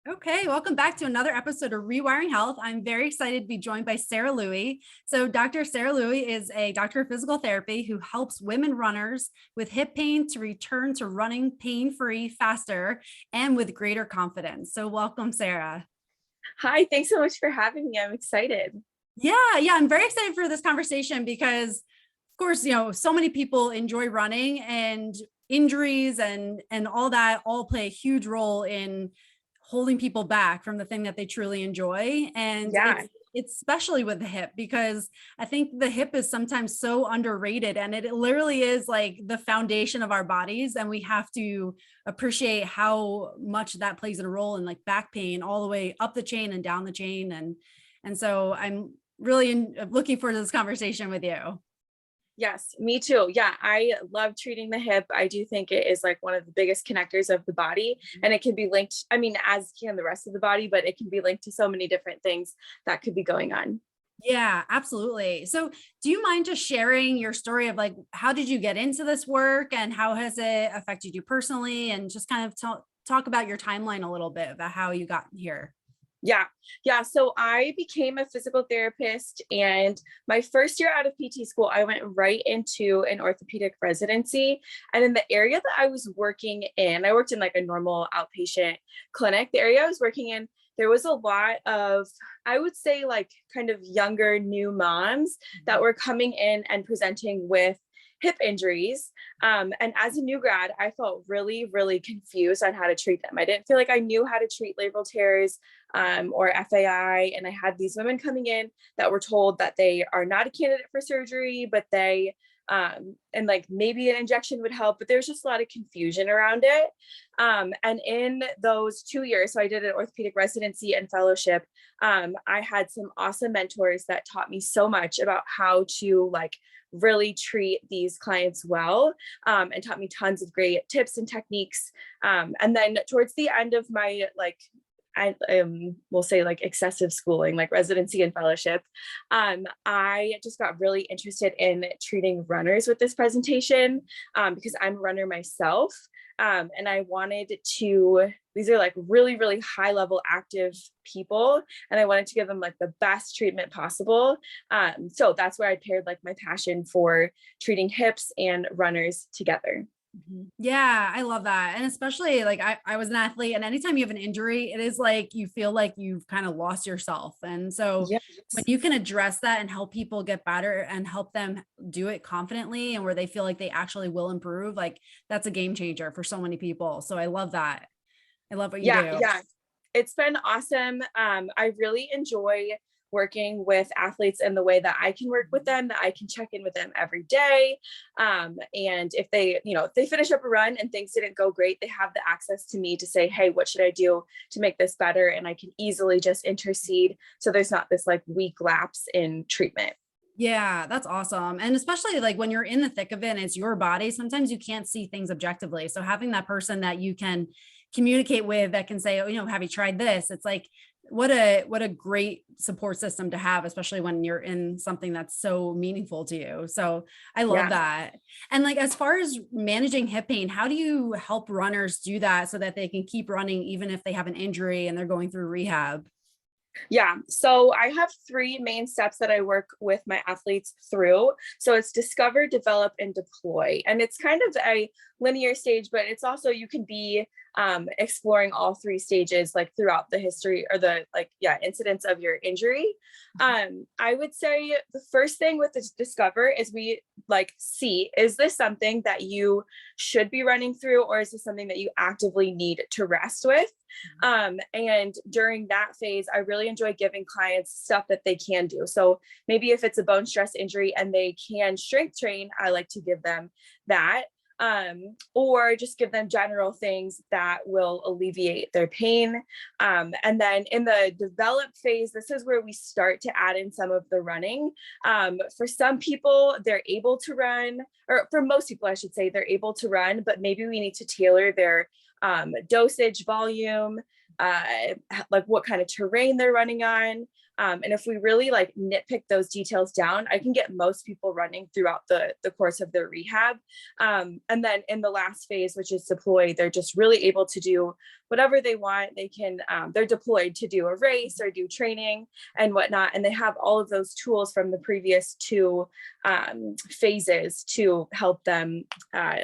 Okay, welcome back to another episode of Rewiring Health. I'm very excited to be joined by Sarah Louie. So, Dr. Sarah Louie is a doctor of physical therapy who helps women runners with hip pain to return to running pain-free, faster, and with greater confidence. So, welcome, Sarah. Hi, thanks so much for having me. I'm excited. Yeah, I'm very excited for this conversation because, of course, so many people enjoy running, and injuries and all that all play a huge role in holding people back from the thing that they truly enjoy. And Yeah. it's especially with the hip, because I think the hip is sometimes so underrated, and it literally is like the foundation of our bodies. And we have to appreciate how much that plays a role in like back pain all the way up the chain and down the chain. And so I'm really looking forward to this conversation with you. Yes, me too. Yeah, I love treating the hip. I do think it is like one of the biggest connectors of the body, and it can be linked, I mean, as can the rest of the body, but it can be linked to so many different things that could be going on. Yeah, absolutely. So, do you mind just sharing your story of like how did you get into this work and how has it affected you personally, and just kind of talk about your timeline a little bit about how you got here? Yeah. Yeah. So I became a physical therapist, and my first year out of PT school, I went right into an orthopedic residency. And in the area that I was working in, I worked in like a normal outpatient clinic. The area I was working in, there was a lot of, I would say, like kind of younger new moms that were coming in and presenting with hip injuries. And as a new grad, I felt really, really confused on how to treat them. I didn't feel like I knew how to treat labral tears or FAI. And I had these women coming in that were told that they are not a candidate for surgery, but and like maybe an injection would help, but there's just a lot of confusion around it. And in those 2 years, so I did an orthopedic residency and fellowship. I had some awesome mentors that taught me so much about how to like really treat these clients well, and taught me tons of great tips and techniques. And then towards the end of my we'll say like excessive schooling, like residency and fellowship, I just got really interested in treating runners with this presentation, because I'm a runner myself. And I wanted to, these are like really, really high level active people, and I wanted to give them like the best treatment possible. So that's where I paired like my passion for treating hips and runners together. Yeah, I love that. And especially like I was an athlete, and anytime you have an injury, it is like you feel like you've kind of lost yourself. And so Yes. when you can address that and help people get better and help them do it confidently and where they feel like they actually will improve, like that's a game changer for so many people. So I love that. I love what you Yeah, do. yeah. It's been awesome. I really enjoy working with athletes in the way that I can work with them, that I can check in with them every day. And if they, if they finish up a run and things didn't go great, they have the access to me to say, hey, what should I do to make this better? And I can easily just intercede. So there's not this like weak lapse in treatment. Yeah, that's awesome. And especially like when you're in the thick of it and it's your body, sometimes you can't see things objectively. So having that person that you can communicate with that can say, oh, have you tried this? It's like what a great support system to have, especially when you're in something that's so meaningful to you. So I love Yeah. that. And like as far as managing hip pain, how do you help runners do that so that they can keep running even if they have an injury and they're going through rehab? Yeah. So I have three main steps that I work with my athletes through. So it's discover, develop, and deploy. And it's kind of a linear stage, but it's also, you can be exploring all three stages like throughout the history or the incidents of your injury. I would say the first thing with this discover is we like see, is this something that you should be running through, or is this something that you actively need to rest with? And during that phase, I really enjoy giving clients stuff that they can do. So maybe if it's a bone stress injury and they can strength train, I like to give them that. Or just give them general things that will alleviate their pain. And then in the develop phase, this is where we start to add in some of the running. For some people, they're able to run, or for most people, I should say, they're able to run, but maybe we need to tailor their dosage, volume, like what kind of terrain they're running on. And if we really like nitpick those details down, I can get most people running throughout the course of their rehab. And then in the last phase, which is deploy, they're just really able to do whatever they want. They can, they're deployed to do a race or do training and whatnot. And they have all of those tools from the previous two phases to help them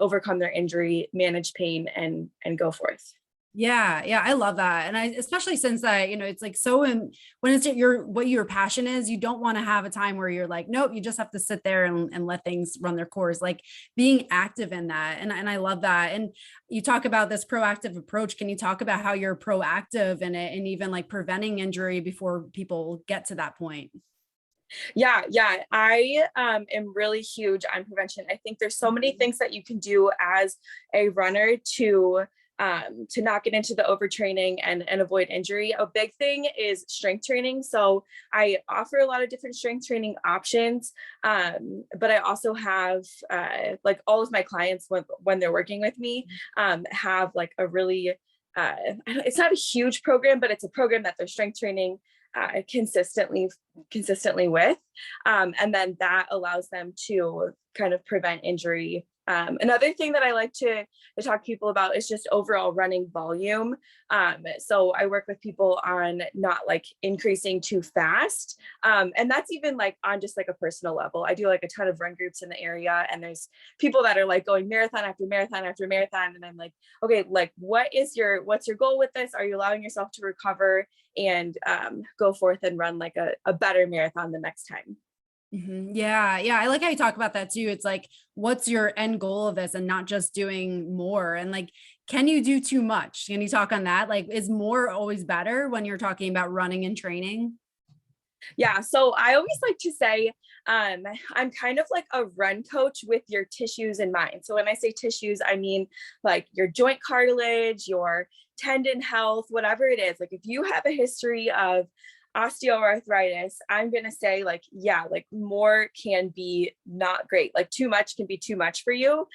overcome their injury, manage pain, and go forth. Yeah, yeah, I love that. And I, especially since that, it's like so when it's what your passion is, you don't want to have a time where you're like, nope, you just have to sit there and let things run their course, like being active in that. And I love that. And you talk about this proactive approach. Can you talk about how you're proactive in it and even like preventing injury before people get to that point? Yeah, I am really huge on prevention. I think there's so many things that you can do as a runner to not get into the overtraining and avoid injury. A big thing is strength training. So I offer a lot of different strength training options, but I also have like all of my clients when they're working with me have like a really it's not a huge program, but it's a program that they're strength training consistently with. And then that allows them to kind of prevent injury. Another thing that I like to talk to people about is just overall running volume. So I work with people on not like increasing too fast. And that's even like on just like a personal level. I do like a ton of run groups in the area, and there's people that are like going marathon after marathon after marathon. And I'm like, okay, like what's your goal with this? Are you allowing yourself to recover and go forth and run like a better marathon the next time? Yeah. Yeah. I like how you talk about that too. It's like, what's your end goal of this and not just doing more? And like, can you do too much? Can you talk on that? Like, is more always better when you're talking about running and training? Yeah. So I always like to say, I'm kind of like a run coach with your tissues in mind. So when I say tissues, I mean like your joint cartilage, your tendon health, whatever it is. Like if you have a history of osteoarthritis, I'm going to say like, yeah, like more can be not great. Like too much can be too much for you.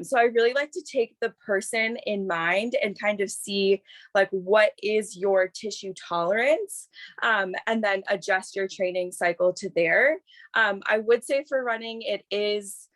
So I really like to take the person in mind and kind of see like, what is your tissue tolerance? And then adjust your training cycle to there. I would say for running, it is,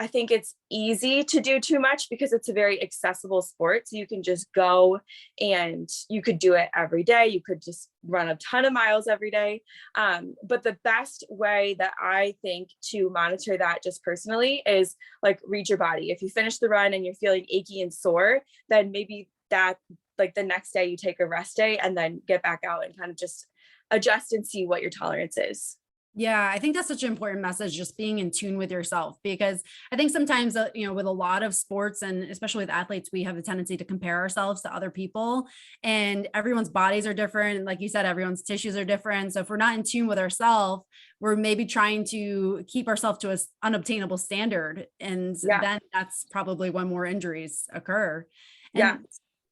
I think it's easy to do too much because it's a very accessible sport. So you can just go and you could do it every day. You could just run a ton of miles every day. But the best way that I think to monitor that just personally is like read your body. If you finish the run and you're feeling achy and sore, then maybe that like the next day you take a rest day and then get back out and kind of just adjust and see what your tolerance is. Yeah, I think that's such an important message, just being in tune with yourself, because I think sometimes, with a lot of sports and especially with athletes, we have a tendency to compare ourselves to other people, and everyone's bodies are different. Like you said, everyone's tissues are different. So if we're not in tune with ourselves, we're maybe trying to keep ourselves to an unobtainable standard. And Yeah. then that's probably when more injuries occur. And Yeah.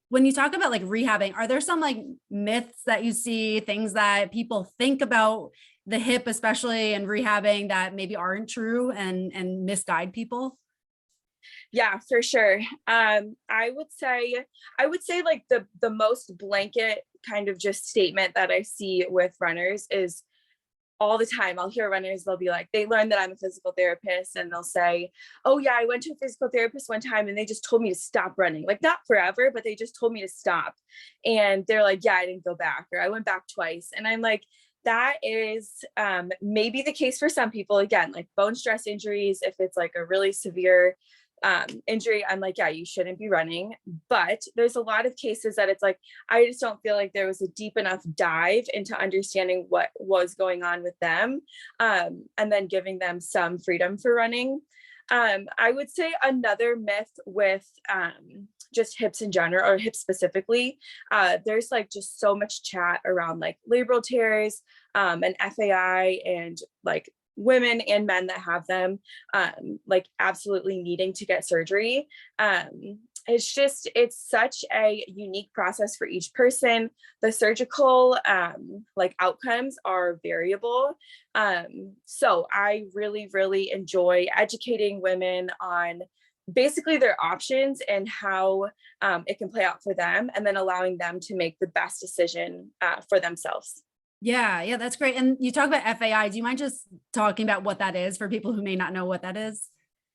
when you talk about like rehabbing, are there some like myths that you see, things that people think about the hip, especially and rehabbing, that maybe aren't true and misguide people? Yeah, for sure. I would say like the most blanket kind of just statement that I see with runners is all the time. I'll hear runners, they'll be like, they learn that I'm a physical therapist and they'll say, oh yeah, I went to a physical therapist one time and they just told me to stop running. Like not forever, but they just told me to stop. And they're like, yeah, I didn't go back, or I went back twice. And I'm like, that is maybe the case for some people. Again, like bone stress injuries, if it's like a really severe injury, I'm like, yeah, you shouldn't be running. But there's a lot of cases that it's like, I just don't feel like there was a deep enough dive into understanding what was going on with them, and then giving them some freedom for running. I would say another myth with just hips in general, or hips specifically, there's like just so much chat around like labral tears and FAI, and like women and men that have them like absolutely needing to get surgery. It's such a unique process for each person. The surgical like outcomes are variable. So I really, really enjoy educating women on basically their options and how it can play out for them, and then allowing them to make the best decision for themselves. Yeah, yeah, that's great. And you talk about FAI. Do you mind just talking about what that is for people who may not know what that is?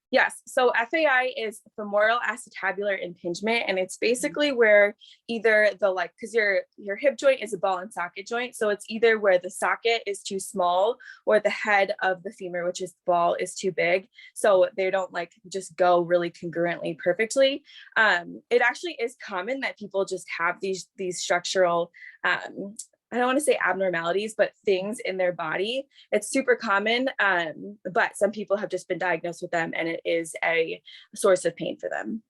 Yes. So FAI is femoral acetabular impingement, and it's basically where either the like, because your hip joint is a ball and socket joint, so it's either where the socket is too small or the head of the femur, which is the ball, is too big, so they don't like just go really congruently perfectly. It actually is common that people just have these structural I don't want to say abnormalities, but things in their body. It's super common, but some people have just been diagnosed with them, and it is a source of pain for them.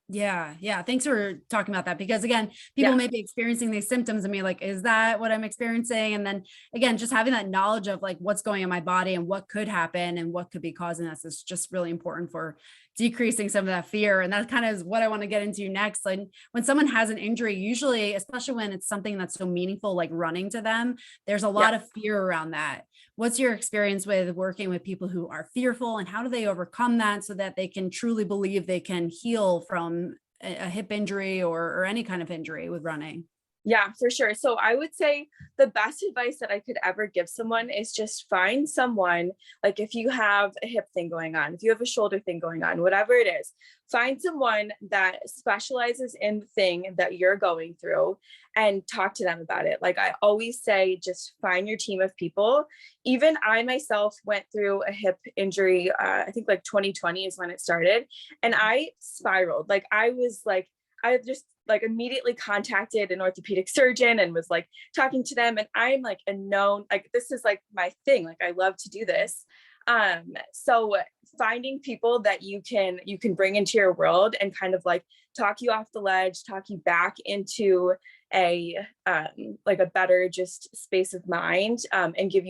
Yeah. Yeah. Thanks for talking about that because again, people Yeah. may be experiencing these symptoms and be like, is that what I'm experiencing? And then again, just having that knowledge of like what's going on in my body and what could happen and what could be causing this is just really important for decreasing some of that fear. And that kind of is what I want to get into next. Like when someone has an injury, usually, especially when it's something that's so meaningful, like running to them, there's a lot of fear around that. What's your experience with working with people who are fearful and how do they overcome that so that they can truly believe they can heal from a hip injury or any kind of injury with running? Yeah, for sure. So I would say the best advice that I could ever give someone is just find someone, like if you have a hip thing going on, if you have a shoulder thing going on, whatever it is, find someone that specializes in the thing that you're going through and talk to them about it. Like I always say, just find your team of people. Even I myself went through a hip injury, I think like 2020 is when it started, and I spiraled. Like I just like immediately contacted an orthopedic surgeon and was like talking to them. And I'm like a known, like, this is like my thing. Like, I love to do this. So finding people that you can bring into your world and kind of like talk you off the ledge, talk you back into a like a better just space of mind, and can give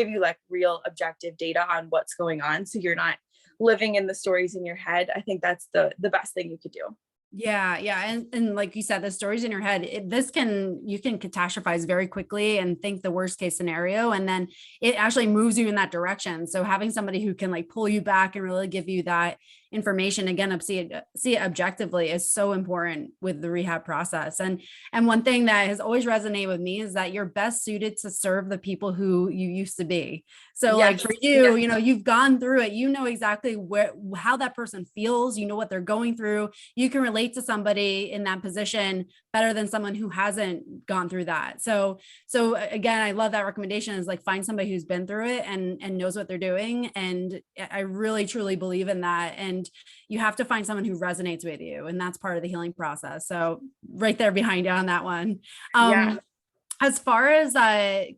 you like real objective data on what's going on. So you're not living in the stories in your head. I think that's the best thing you could do. Yeah, yeah. And like you said, the stories in your head, you can catastrophize very quickly and think the worst case scenario. And then it actually moves you in that direction. So having somebody who can like pull you back and really give you that information again, see it objectively is so important with the rehab process. And one thing that has always resonated with me is that you're best suited to serve the people who you used to be. So like for you, you know, you've gone through it, you know exactly how that person feels, you know what they're going through. You can relate to somebody in that position better than someone who hasn't gone through that. So again, I love that recommendation is like find somebody who's been through it and knows what they're doing. And I really truly believe in that. And you have to find someone who resonates with you. And that's part of the healing process. So right there behind you on that one. As far as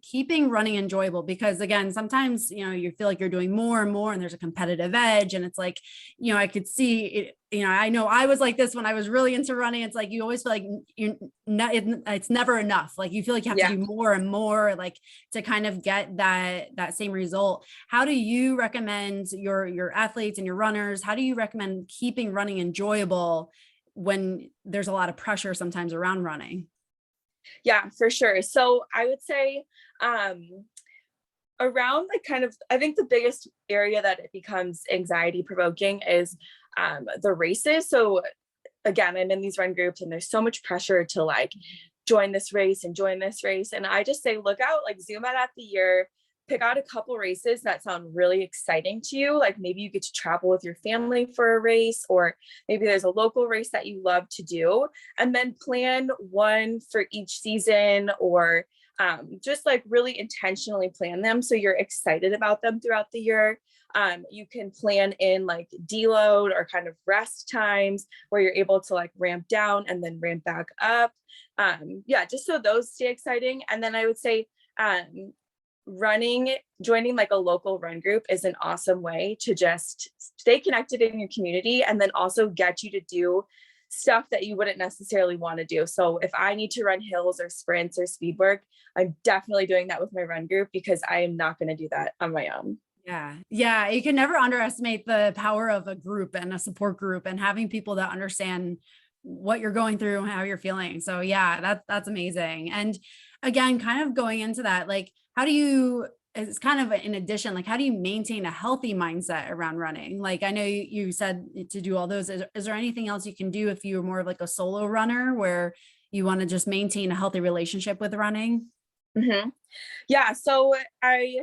keeping running enjoyable, because again, sometimes, you know, you feel like you're doing more and more and there's a competitive edge and it's like, you know, I could see it, you know I was like this when I was really into running. It's like, you always feel like it's never enough. Like you feel like you have to do more and more, like to kind of get that same result. How do you recommend your athletes and your runners? How do you recommend keeping running enjoyable when there's a lot of pressure sometimes around running? Yeah, for sure. So I would say around like kind of, I think the biggest area that it becomes anxiety provoking is the races. So again, I'm in these run groups and there's so much pressure to like join this race and join this race. And I just say, look out, like zoom out at the year, pick out a couple races that sound really exciting to you. Like maybe you get to travel with your family for a race, or maybe there's a local race that you love to do, and then plan one for each season, or just like really intentionally plan them so you're excited about them throughout the year. You can plan in like deload or kind of rest times where you're able to like ramp down and then ramp back up. Just so those stay exciting. And then I would say joining like a local run group is an awesome way to just stay connected in your community and then also get you to do stuff that you wouldn't necessarily want to do. So if I need to run hills or sprints or speed work, I'm definitely doing that with my run group because I am not going to do that on my own. Yeah. Yeah. You can never underestimate the power of a group and a support group and having people that understand what you're going through and how you're feeling. So yeah, that's amazing. And again, kind of going into that, like, how do you it's kind of in addition, like how do you maintain a healthy mindset around running? Like I know you said to do all those. Is there anything else you can do if you're more of like a solo runner where you want to just maintain a healthy relationship with running? Mhm. Yeah, so I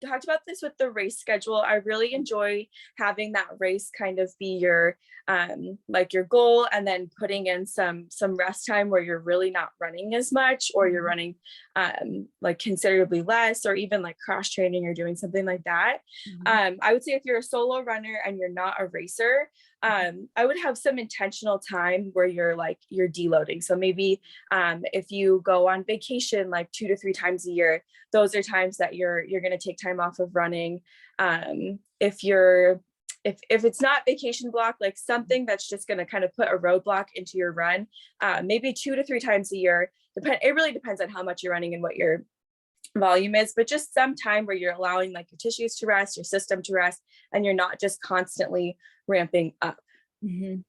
talked about this with the race schedule. I really enjoy having that race kind of be your like your goal, and then putting in some rest time where you're really not running as much, or you're running like considerably less, or even like cross training or doing something like that. I would say if you're a solo runner and you're not a racer, I would have some intentional time where you're deloading. So maybe if you go on vacation like 2 to 3 times a year, those are times that you're going to take time off of running. If it's not vacation block, like something that's just going to kind of put a roadblock into your run, maybe 2 to 3 times a year. It really depends on how much you're running and what your volume is, but just some time where you're allowing like your tissues to rest, your system to rest, and you're not just constantly ramping up.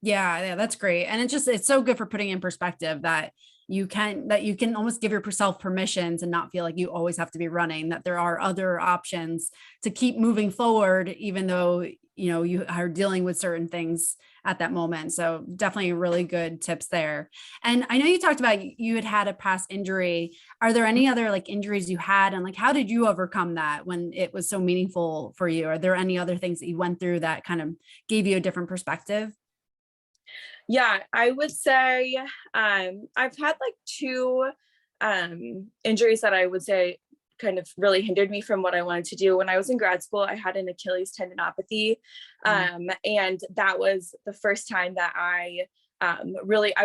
Yeah, that's great. And it's so good for putting in perspective that you can almost give yourself permission to not feel like you always have to be running, that there are other options to keep moving forward, even though, you are dealing with certain things at that moment. So definitely really good tips there. And I know you talked about you had a past injury. Are there any other like injuries you had, and like how did you overcome that when it was so meaningful for you? Are there any other things that you went through that kind of gave you a different perspective? Yeah, I would say I've had like two injuries that I would say kind of really hindered me from what I wanted to do. When I was in grad school, I had an Achilles tendinopathy. And that was the first time that I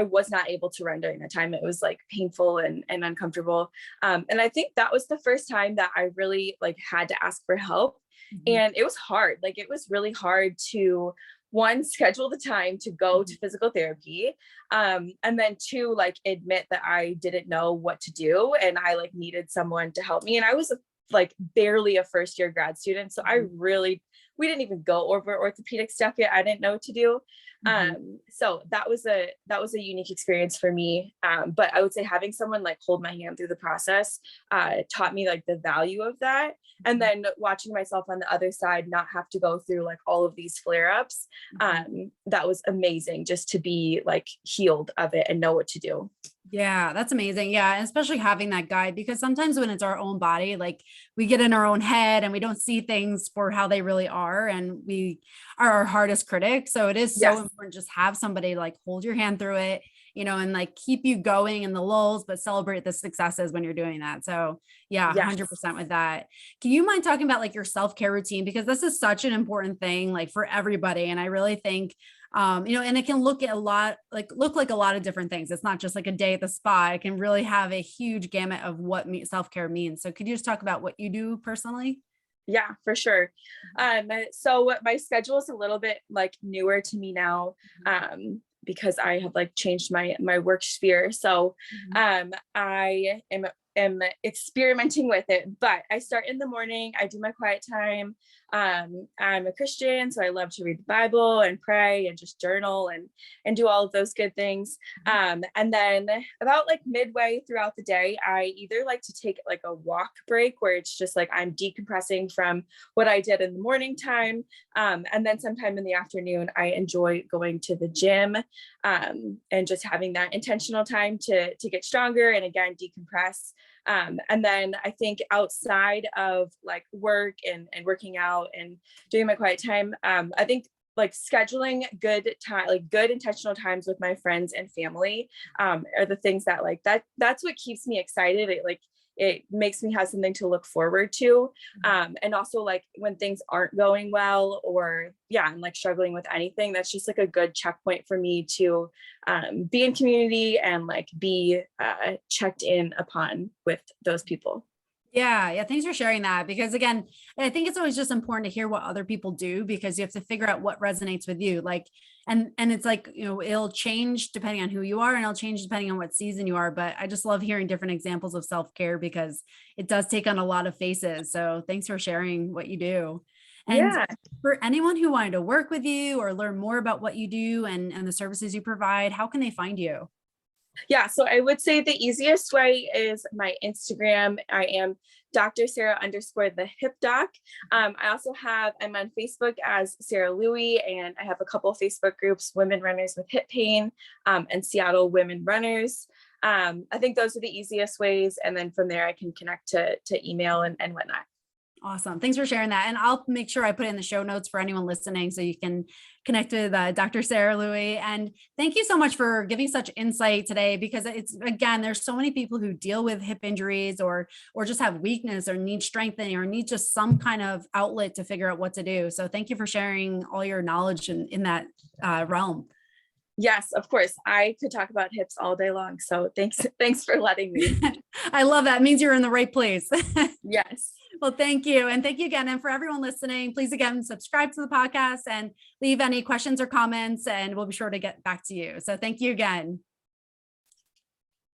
was not able to run during that time. It was like painful and uncomfortable. And I think that was the first time that I really like had to ask for help. And it was hard. Like it was really hard to one, schedule the time to go to physical therapy. And then two, like admit that I didn't know what to do and I like needed someone to help me. And I was like barely a first year grad student. So we didn't even go over orthopedic stuff yet. I didn't know what to do. So that was a unique experience for me. But I would say having someone like hold my hand through the process taught me like the value of that. And then watching myself on the other side not have to go through like all of these flare-ups, that was amazing, just to be like healed of it and know what to do. Yeah, that's amazing. Yeah. And especially having that guide, because sometimes when it's our own body, like we get in our own head and we don't see things for how they really are. And we are our hardest critic. So it is so Yes. important just have somebody like hold your hand through it, and like keep you going in the lulls, but celebrate the successes when you're doing that. So yeah, Yes. 100% with that. Can you mind talking about like your self-care routine? Because this is such an important thing, like for everybody. And I really think and it can look like a lot of different things. It's not just like a day at the spa. It can really have a huge gamut of what self-care means. So could you just talk about what you do personally? Yeah, for sure. So my schedule is a little bit like newer to me now, because I have like changed my work sphere. So I am experimenting with it, but I start in the morning. I do my quiet time. I'm a Christian, so I love to read the Bible and pray and just journal and do all of those good things. And then about like midway throughout the day, I either like to take like a walk break where it's just like I'm decompressing from what I did in the morning time. And then sometime in the afternoon, I enjoy going to the gym, and just having that intentional time to get stronger and again decompress. And then I think outside of like work and working out and doing my quiet time, I think like scheduling good time, like good intentional times with my friends and family, are the things that like that's what keeps me excited. It makes me have something to look forward to. And also like when things aren't going well, or I'm like struggling with anything, that's just like a good checkpoint for me to be in community and like be checked in upon with those people. Yeah. Thanks for sharing that. Because again, I think it's always just important to hear what other people do, because you have to figure out what resonates with you. Like, and it's like, it'll change depending on who you are, and it'll change depending on what season you are. But I just love hearing different examples of self-care because it does take on a lot of faces. So thanks for sharing what you do. And Yeah. for anyone who wanted to work with you or learn more about what you do and the services you provide, how can they find you? Yeah, so I would say the easiest way is my Instagram. I am Dr. Sarah _ the hip doc. I'm on Facebook as Sarah Louie, and I have a couple of Facebook groups, Women Runners with Hip Pain, and Seattle Women Runners. I think those are the easiest ways. And then from there, I can connect to email and whatnot. Awesome. Thanks for sharing that. And I'll make sure I put it in the show notes for anyone listening so you can connect with Dr. Sarah Louie. And thank you so much for giving such insight today, because it's, again, there's so many people who deal with hip injuries or just have weakness or need strengthening or need just some kind of outlet to figure out what to do. So thank you for sharing all your knowledge in that realm. Yes, of course. I could talk about hips all day long. So thanks for letting me. I love that. It means you're in the right place. Yes. Well, thank you. And thank you again. And for everyone listening, please again, subscribe to the podcast and leave any questions or comments, and we'll be sure to get back to you. So thank you again.